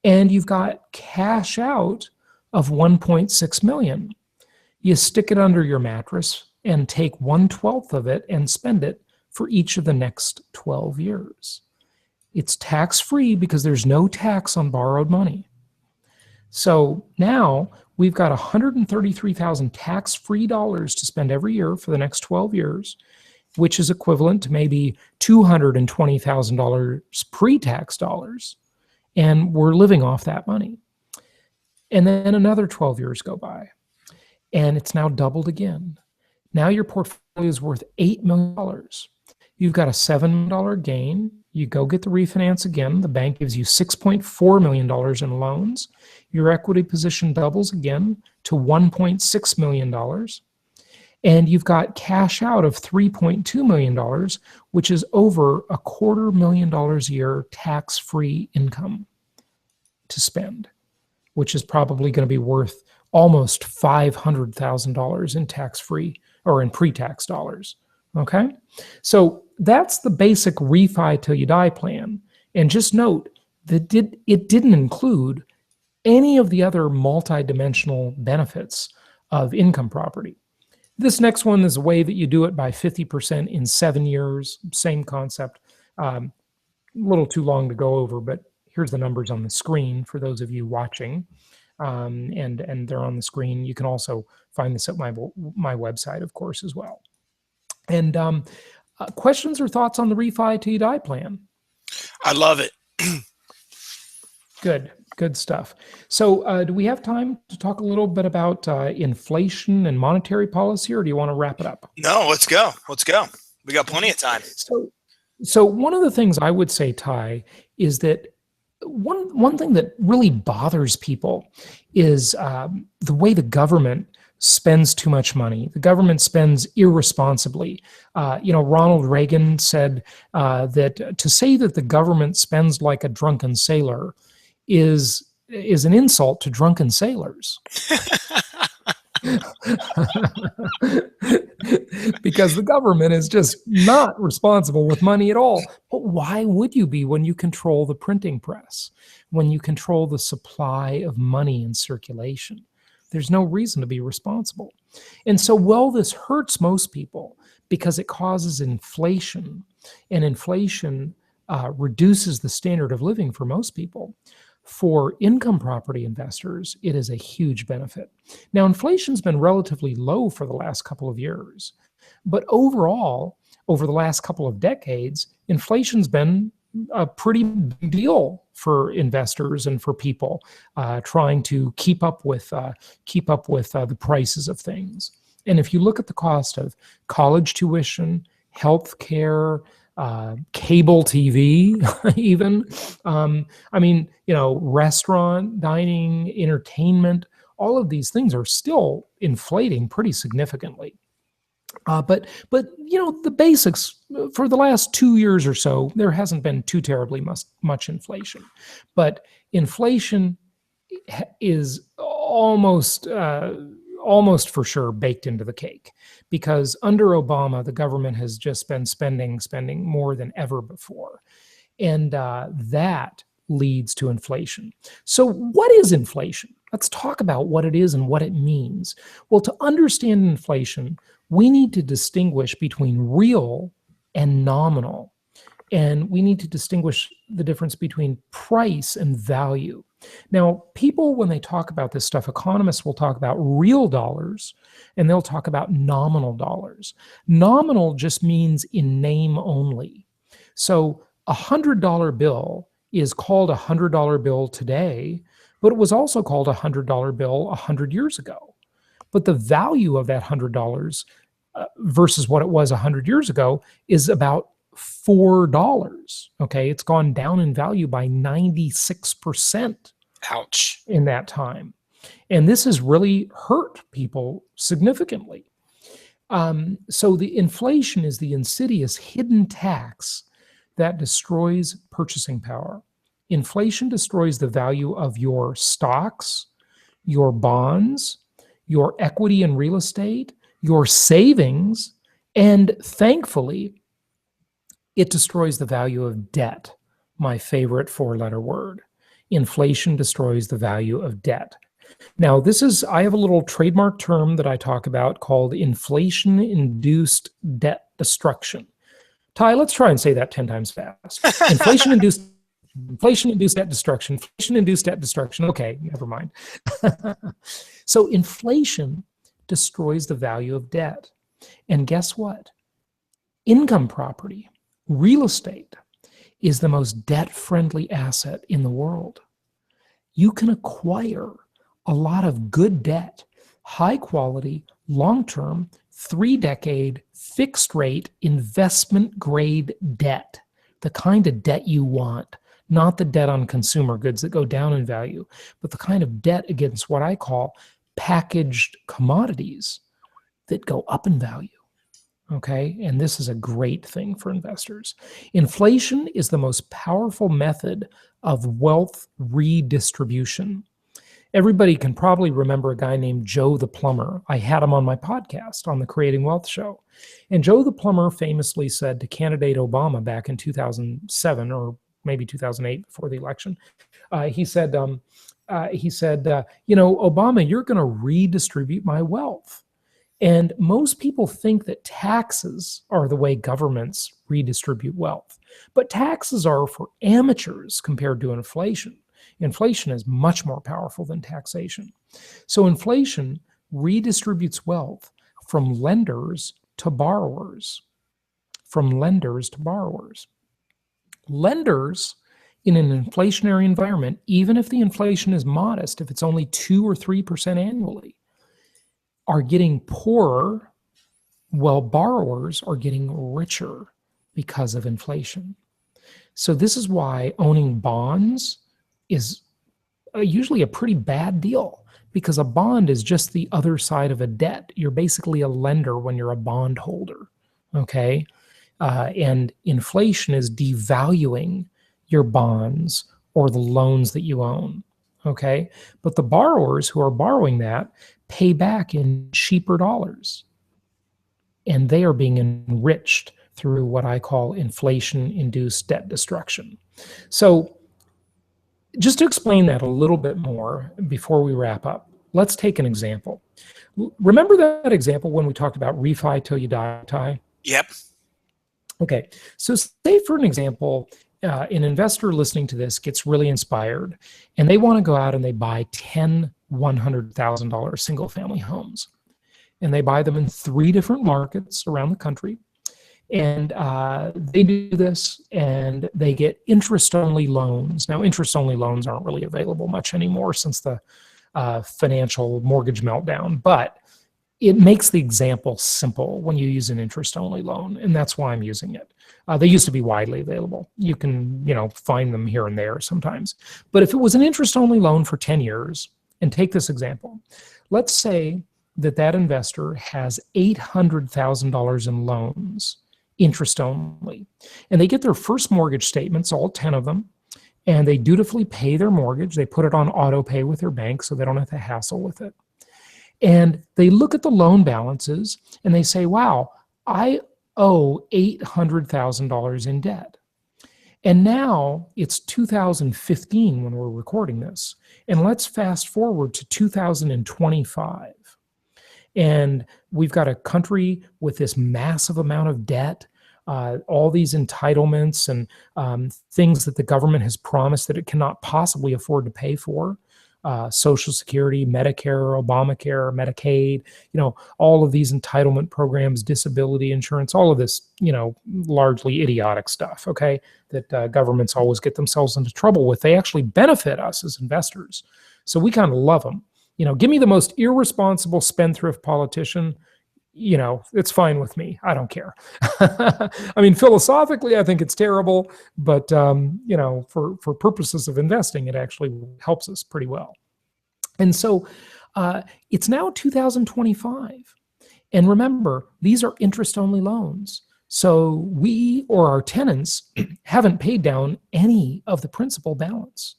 And you've got cash out of 1.6 million. You stick it under your mattress and take 1/12 of it and spend it for each of the next 12 years. It's tax-free because there's no tax on borrowed money. So now we've got 133,000 tax-free dollars to spend every year for the next 12 years, which is equivalent to maybe $220,000 pre-tax dollars. And we're living off that money. And then another 12 years go by, and it's now doubled again. Now your portfolio is worth $8 million. You've got a $7 million gain. You go get the refinance again. The bank gives you $6.4 million in loans. Your equity position doubles again to $1.6 million. And you've got cash out of $3.2 million, which is over $250,000 a year tax-free income to spend, which is probably going to be worth almost $500,000 in tax-free or in pre-tax dollars. Okay, so that's the basic refi till you die plan. And just note that it didn't include any of the other multidimensional benefits of income property. This next one is a way that you do it by 50% in 7 years. Same concept. A little too long to go over, but here's the numbers on the screen for those of you watching. And they're on the screen. You can also find this at my website, of course, as well. And questions or thoughts on the refi till you die plan? I love it. Good stuff. So do we have time to talk a little bit about inflation and monetary policy, or do you want to wrap it up? No, let's go. We got plenty of time. So one of the things I would say, Ty, is that one thing that really bothers people is the way the government spends too much money. The government spends irresponsibly. Ronald Reagan said that to say that the government spends like a drunken sailor is an insult to drunken sailors. Because the government is just not responsible with money at all. But why would you be when you control the printing press, when you control the supply of money in circulation? There's no reason to be responsible. And so, this hurts most people because it causes inflation, and inflation reduces the standard of living for most people. For income property investors, it is a huge benefit. Now, inflation's been relatively low for the last couple of years, but overall, over the last couple of decades, inflation's been a pretty big deal for investors and for people trying to keep up with the prices of things. And if you look at the cost of college tuition, health care, cable TV, even, restaurant, dining, entertainment, all of these things are still inflating pretty significantly. But the basics for the last 2 years or so, there hasn't been too terribly much inflation, but inflation is almost for sure baked into the cake, because under Obama, the government has just been spending more than ever before. And that leads to inflation. So what is inflation? Let's talk about what it is and what it means. Well, to understand inflation, we need to distinguish between real and nominal. And we need to distinguish the difference between price and value. Now, people, when they talk about this stuff, economists will talk about real dollars and they'll talk about nominal dollars. Nominal just means in name only. So a $100 bill is called a $100 bill today, but it was also called a $100 bill 100 years ago. But the value of that $100 versus what it was 100 years ago is about $4. Okay, it's gone down in value by 96% Ouch. in that time. And this has really hurt people significantly. So the inflation is the insidious hidden tax that destroys purchasing power. Inflation destroys the value of your stocks, your bonds, your equity in real estate, your savings, and thankfully, it destroys the value of debt, my favorite four-letter word. Inflation destroys the value of debt. Now, I have a little trademark term that I talk about called inflation-induced debt destruction. Ty, let's try and say that 10 times fast. Inflation-induced debt destruction, inflation-induced debt destruction. Okay, never mind. So inflation destroys the value of debt. And guess what? Income property, real estate, is the most debt-friendly asset in the world. You can acquire a lot of good debt, high quality, long-term, 3-decade, fixed rate, investment grade debt, the kind of debt you want, not the debt on consumer goods that go down in value, but the kind of debt against what I call packaged commodities that go up in value. Okay, and this is a great thing for investors. Inflation is the most powerful method of wealth redistribution. Everybody can probably remember a guy named Joe the Plumber. I had him on my podcast on the Creating Wealth show. And Joe the Plumber famously said to candidate Obama back in 2007 or maybe 2008 before the election, he said, Obama, you're going to redistribute my wealth. And most people think that taxes are the way governments redistribute wealth. But taxes are for amateurs compared to inflation. Inflation is much more powerful than taxation. So inflation redistributes wealth from lenders to borrowers. From lenders to borrowers. Lenders in an inflationary environment, even if the inflation is modest, if it's only 2 or 3% annually, are getting poorer while borrowers are getting richer because of inflation. So this is why owning bonds is usually a pretty bad deal, because a bond is just the other side of a debt. You're basically a lender when you're a bond holder, okay? And inflation is devaluing your bonds or the loans that you own, okay? But the borrowers who are borrowing that pay back in cheaper dollars, and they are being enriched through what I call inflation-induced debt destruction. So just to explain that a little bit more before we wrap up, let's take an example. Remember that example when we talked about refi till you die, Ty? Yep. Okay. So say for an example, an investor listening to this gets really inspired and they want to go out and they buy 10 $100,000 single family homes. And they buy them in 3 different markets around the country. And they do this and they get interest-only loans. Now, interest-only loans aren't really available much anymore since the financial mortgage meltdown, but it makes the example simple when you use an interest-only loan, and that's why I'm using it. They used to be widely available. You can, find them here and there sometimes. But if it was an interest-only loan for 10 years, and take this example, let's say that investor has $800,000 in loans, interest only. And they get their first mortgage statements, all 10 of them, and they dutifully pay their mortgage. They put it on auto pay with their bank so they don't have to hassle with it. And they look at the loan balances and they say, wow, I owe $800,000 in debt. And now it's 2015 when we're recording this. And let's fast forward to 2025. And we've got a country with this massive amount of debt, all these entitlements and things that the government has promised that it cannot possibly afford to pay for. Social Security, Medicare, Obamacare, Medicaid, all of these entitlement programs, disability insurance, all of this, largely idiotic stuff, okay, that governments always get themselves into trouble with. They actually benefit us as investors. So we kind of love them. Give me the most irresponsible spendthrift politician, it's fine with me. I don't care. I mean, philosophically, I think it's terrible, but for purposes of investing, it actually helps us pretty well. And so it's now 2025. And remember, these are interest-only loans. So we or our tenants haven't paid down any of the principal balance.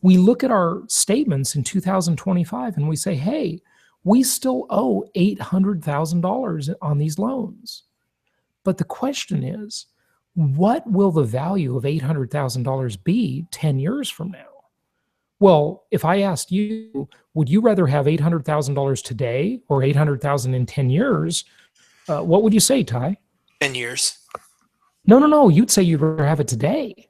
We look at our statements in 2025 and we say, hey, we still owe $800,000 on these loans. But the question is, what will the value of $800,000 be 10 years from now? Well, if I asked you, would you rather have $800,000 today or $800,000 in 10 years? What would you say, Ty? 10 years. No. You'd say you'd rather have it today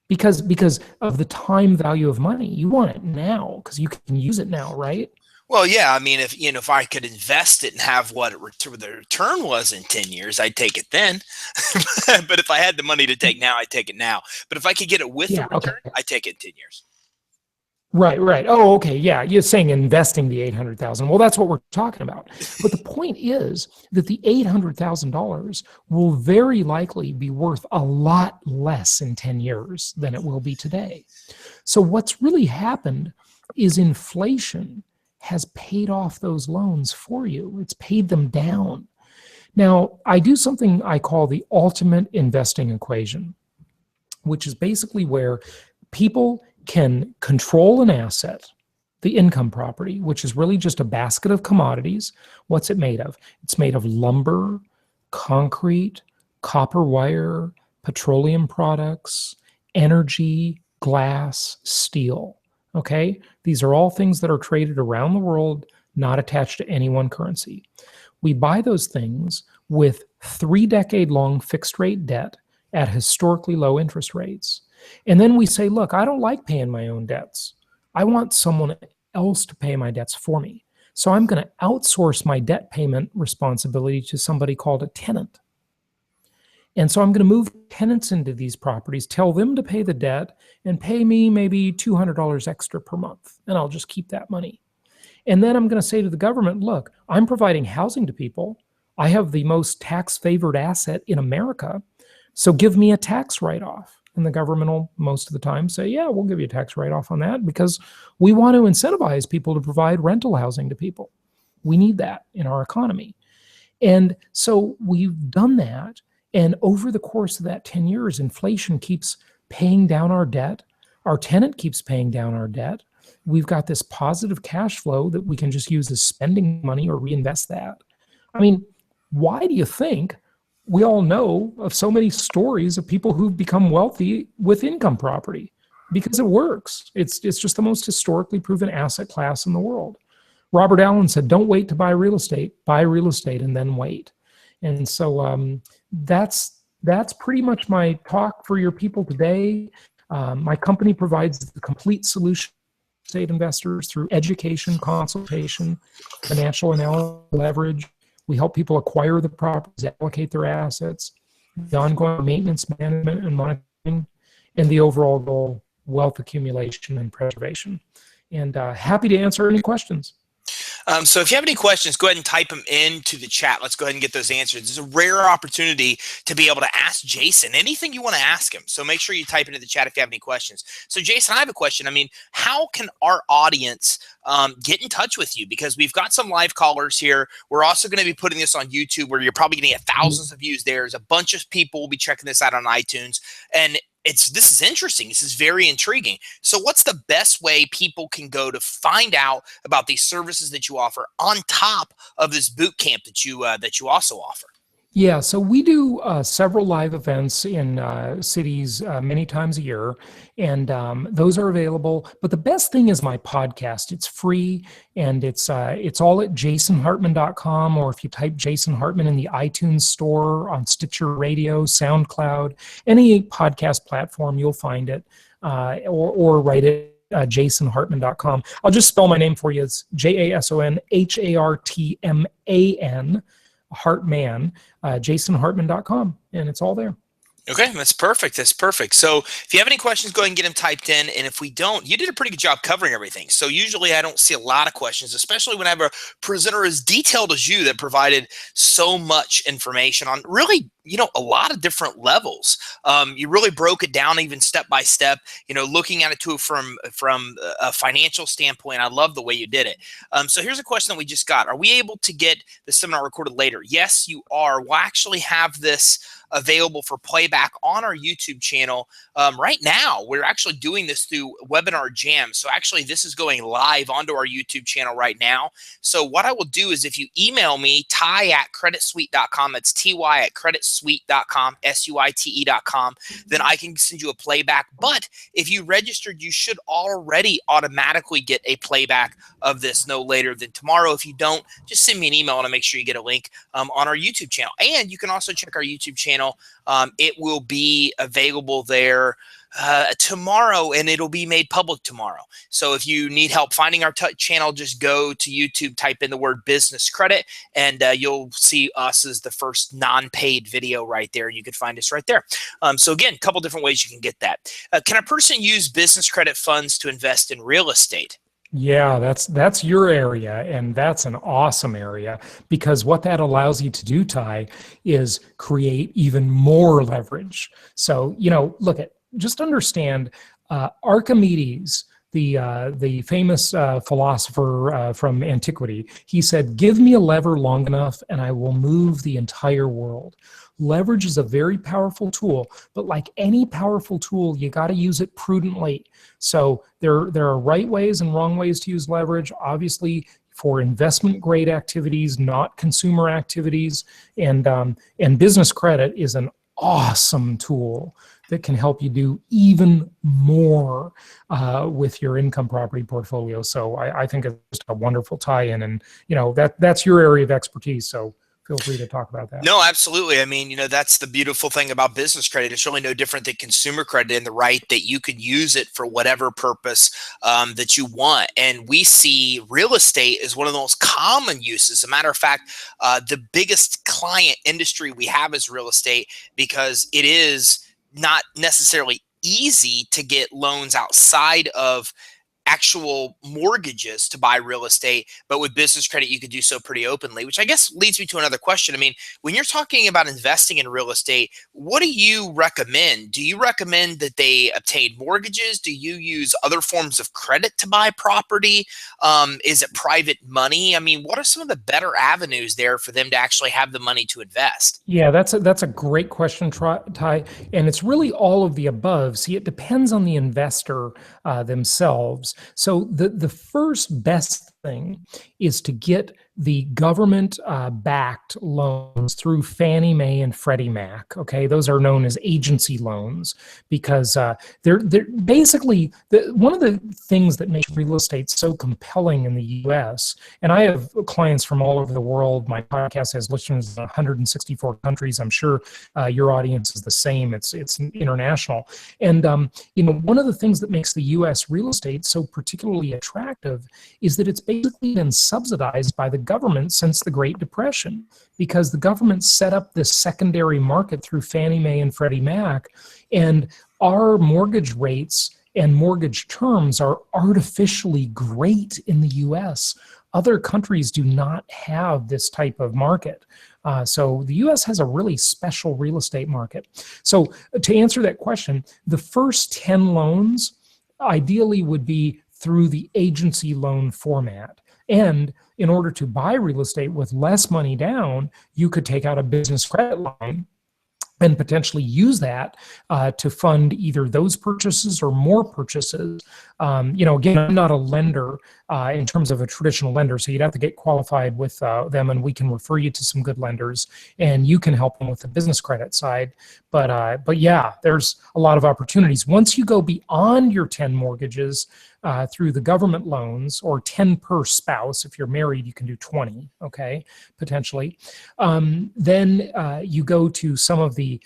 because of the time value of money. You want it now because you can use it now, right? Well, yeah. I mean, if I could invest it and have what the return was in 10 years, I'd take it then. But if I had the money to take now, I'd take it now. But if I could get it with the return, I'd take it in 10 years. Right. Oh, okay. Yeah. You're saying investing the $800,000. Well, that's what we're talking about. But the point is that the $800,000 will very likely be worth a lot less in 10 years than it will be today. So what's really happened is inflation has paid off those loans for you. It's paid them down. Now, I do something I call the ultimate investing equation, which is basically where people can control an asset, the income property, which is really just a basket of commodities. What's it made of? It's made of lumber, concrete, copper wire, petroleum products, energy, glass, steel. Okay? These are all things that are traded around the world, not attached to any one currency. We buy those things with 3-decade-long fixed-rate debt at historically low interest rates. And then we say, look, I don't like paying my own debts. I want someone else to pay my debts for me. So I'm going to outsource my debt payment responsibility to somebody called a tenant. And so I'm going to move tenants into these properties, tell them to pay the debt, and pay me maybe $200 extra per month. And I'll just keep that money. And then I'm going to say to the government, look, I'm providing housing to people. I have the most tax-favored asset in America. So give me a tax write-off. And the government will most of the time say, yeah, we'll give you a tax write-off on that because we want to incentivize people to provide rental housing to people. We need that in our economy. And so we've done that. And over the course of that 10 years, inflation keeps paying down our debt. Our tenant keeps paying down our debt. We've got this positive cash flow that we can just use as spending money or reinvest that. I mean, why do you think we all know of so many stories of people who've become wealthy with income property? Because it works. It's just the most historically proven asset class in the world. Robert Allen said, don't wait to buy real estate and then wait. And so that's pretty much my talk for your people today. My company provides the complete solution to estate investors through education, consultation, financial analysis, leverage. We help people acquire the properties, allocate their assets, the ongoing maintenance, management, and monitoring, and the overall goal, wealth accumulation and preservation. And happy to answer any questions. So if you have any questions, go ahead and type them into the chat. Let's go ahead and get those answered. This is a rare opportunity to be able to ask Jason anything you want to ask him. So make sure you type into the chat if you have any questions. So Jason, I have a question. I mean, how can our audience get in touch with you? Because we've got some live callers here. We're also going to be putting this on YouTube where you're probably going to get thousands of views there. There's a bunch of people will be checking this out on iTunes. And this is interesting. This is very intriguing. So what's the best way people can go to find out about these services that you offer on top of this boot camp that you also offer? Yeah, so we do several live events in cities many times a year, and those are available. But the best thing is my podcast. It's free, and it's all at jasonhartman.com, or if you type Jason Hartman in the iTunes store, on Stitcher Radio, SoundCloud, any podcast platform, you'll find it, or write it jasonhartman.com. I'll just spell my name for you. It's JASONHARTMAN, Hartman, jasonhartman.com, and it's all there. Okay, that's perfect. That's perfect. So if you have any questions, go ahead and get them typed in. And if we don't, you did a pretty good job covering everything. So usually I don't see a lot of questions, especially when I have a presenter as detailed as you that provided so much information on really, a lot of different levels. You really broke it down even step by step, looking at it too from a financial standpoint. I love the way you did it. So here's a question that we just got. Are we able to get the seminar recorded later? Yes, you are. We'll actually have this available for playback on our YouTube channel. Right now, we're actually doing this through Webinar Jam. So actually, this is going live onto our YouTube channel right now. So what I will do is if you email me, ty@creditsuite.com, that's ty@creditsuite.com, suite.com, then I can send you a playback. But if you registered, you should already automatically get a playback of this no later than tomorrow. If you don't, just send me an email and I'll make sure you get a link on our YouTube channel. And you can also check our YouTube channel. It will be available there tomorrow, and it'll be made public tomorrow. So if you need help finding our channel, just go to YouTube, type in the word business credit, and you'll see us as the first non-paid video right there. You can find us right there. So again, a couple different ways you can get that. Can a person use business credit funds to invest in real estate? Yeah, that's your area, and that's an awesome area, because what that allows you to do, Ty, is create even more leverage. So, just understand, Archimedes, the famous philosopher from antiquity, he said, "Give me a lever long enough, and I will move the entire world." Leverage is a very powerful tool, but like any powerful tool, you got to use it prudently. So there are right ways and wrong ways to use leverage. Obviously, for investment grade activities, not consumer activities, and business credit is an awesome tool that can help you do even more with your income property portfolio. So I think it's just a wonderful tie-in, and that's your area of expertise. So feel free to talk about that. No, absolutely. I mean, that's the beautiful thing about business credit. It's really no different than consumer credit in the right that you can use it for whatever purpose that you want. And we see real estate as one of the most common uses. As a matter of fact, the biggest client industry we have is real estate, because it is not necessarily easy to get loans outside of actual mortgages to buy real estate, but with business credit you could do so pretty openly, which I guess leads me to another question. I mean, when you're talking about investing in real estate, what do you recommend? Do you recommend that they obtain mortgages? Do you use other forms of credit to buy property? Is it private money? I mean, what are some of the better avenues there for them to actually have the money to invest? Yeah, that's a great question, Ty, and it's really all of the above. See, it depends on the investor themselves. So the first best thing is to get the government backed loans through Fannie Mae and Freddie Mac. Okay, those are known as agency loans, because they're basically one of the things that makes real estate so compelling in the U.S. And I have clients from all over the world. My podcast has listeners in 164 countries. I'm sure your audience is the same. It's international. And one of the things that makes the U.S. real estate so particularly attractive is that it's basically been subsidized by the government since the Great Depression, because the government set up this secondary market through Fannie Mae and Freddie Mac, and our mortgage rates and mortgage terms are artificially great in the U.S. Other countries do not have this type of market. So the U.S. has a really special real estate market. So to answer that question, the first 10 loans ideally would be through the agency loan format. And in order to buy real estate with less money down, you could take out a business credit line and potentially use that to fund either those purchases or more purchases. Again, I'm not a lender in terms of a traditional lender, so you'd have to get qualified with them, and we can refer you to some good lenders, and you can help them with the business credit side. But yeah, there's a lot of opportunities. Once you go beyond your 10 mortgages through the government loans, or 10 per spouse. If you're married, you can do 20, okay, potentially. Then you go to some of the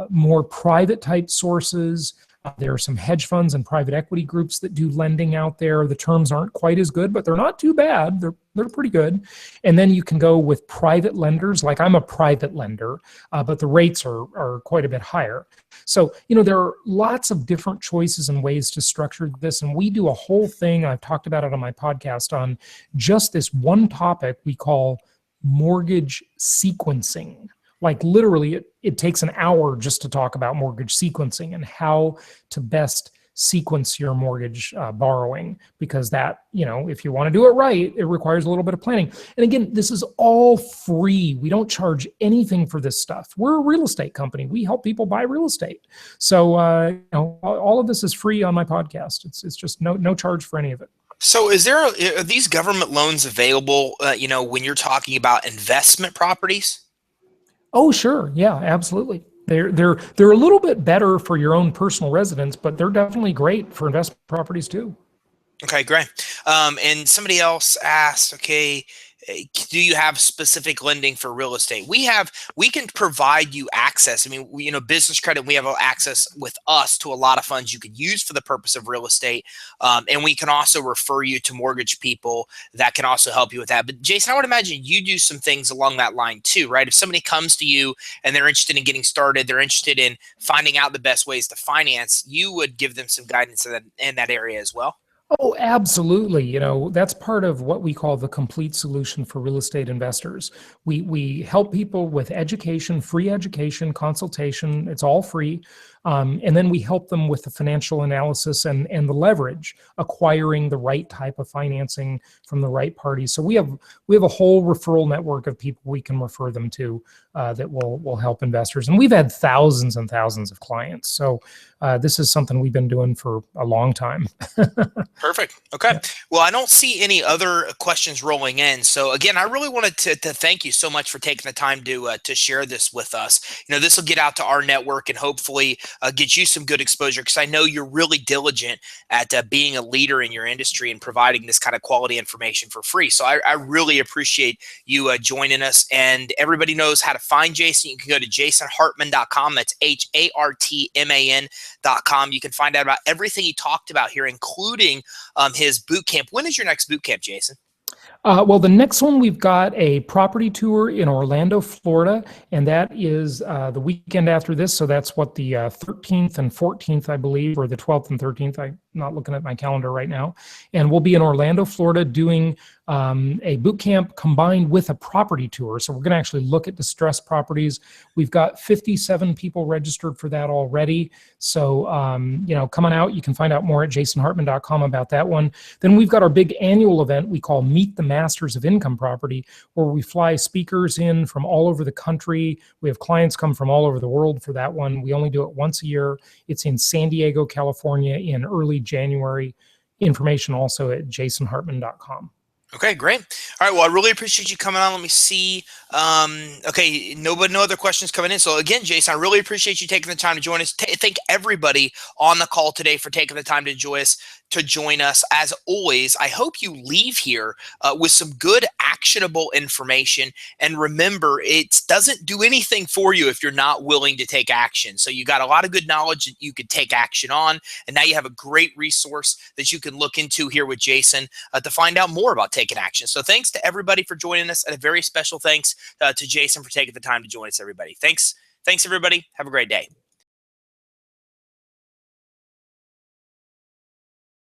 more private type sources. There are some hedge funds and private equity groups that do lending out there. The terms aren't quite as good, but they're not too bad. They're pretty good. And then you can go with private lenders. Like I'm a private lender, but the rates are quite a bit higher. So, there are lots of different choices and ways to structure this. And we do a whole thing, I've talked about it on my podcast, on just this one topic we call mortgage sequencing. Like literally, it takes an hour just to talk about mortgage sequencing and how to best sequence your mortgage borrowing, because that, if you want to do it right, it requires a little bit of planning. And again, this is all free. We don't charge anything for this stuff. We're a real estate company. We help people buy real estate. So, all of this is free on my podcast. It's just no charge for any of it. So are these government loans available, when you're talking about investment properties? Oh, sure. Yeah, absolutely. They're a little bit better for your own personal residence, but they're definitely great for investment properties too. Okay, great. And somebody else asked, okay, do you have specific lending for real estate? We can provide you access. I mean, business credit, we have access with us to a lot of funds you could use for the purpose of real estate. And we can also refer you to mortgage people that can also help you with that. But Jason, I would imagine you do some things along that line too, right? If somebody comes to you and they're interested in getting started, they're interested in finding out the best ways to finance, you would give them some guidance in that area as well. Oh, absolutely. That's part of what we call the complete solution for real estate investors. We help people with education, free education, consultation. It's all free. And then we help them with the financial analysis and the leverage, acquiring the right type of financing from the right parties. So we have a whole referral network of people we can refer them to that will help investors. And we've had thousands and thousands of clients. So this is something we've been doing for a long time. Perfect. Okay. Yeah. Well, I don't see any other questions rolling in. So again, I really wanted to thank you so much for taking the time to share this with us. This will get out to our network and hopefully get you some good exposure, because I know you're really diligent at being a leader in your industry and providing this kind of quality information for free. So I really appreciate you joining us. And everybody knows how to find Jason. You can go to jasonhartman.com. That's HARTMAN.com. You can find out about everything he talked about here, including his boot camp. When is your next boot camp, Jason? Well, the next one, we've got a property tour in Orlando, Florida, and that is the weekend after this. So that's what, the 13th and 14th, I believe, or the 12th and 13th. I'm not looking at my calendar right now. And we'll be in Orlando, Florida, doing a boot camp combined with a property tour. So we're going to actually look at distressed properties. We've got 57 people registered for that already. So, come on out. You can find out more at jasonhartman.com about that one. Then we've got our big annual event we call Meet the Masters of Income Property, where we fly speakers in from all over the country. We have clients come from all over the world for that one. We only do it once a year. It's in San Diego, California in early January. Information also at jasonhartman.com. Okay, great. All right. Well, I really appreciate you coming on. Let me see. Okay, no other questions coming in. So again, Jason, I really appreciate you taking the time to join us. Thank everybody on the call today for taking the time to join us. As always, I hope you leave here with some good actionable information. And remember, it doesn't do anything for you if you're not willing to take action. So you got a lot of good knowledge that you could take action on. And now you have a great resource that you can look into here with Jason to find out more about taking action. So thanks to everybody for joining us, and a very special thanks to Jason for taking the time to join us, everybody. Thanks, everybody. Have a great day.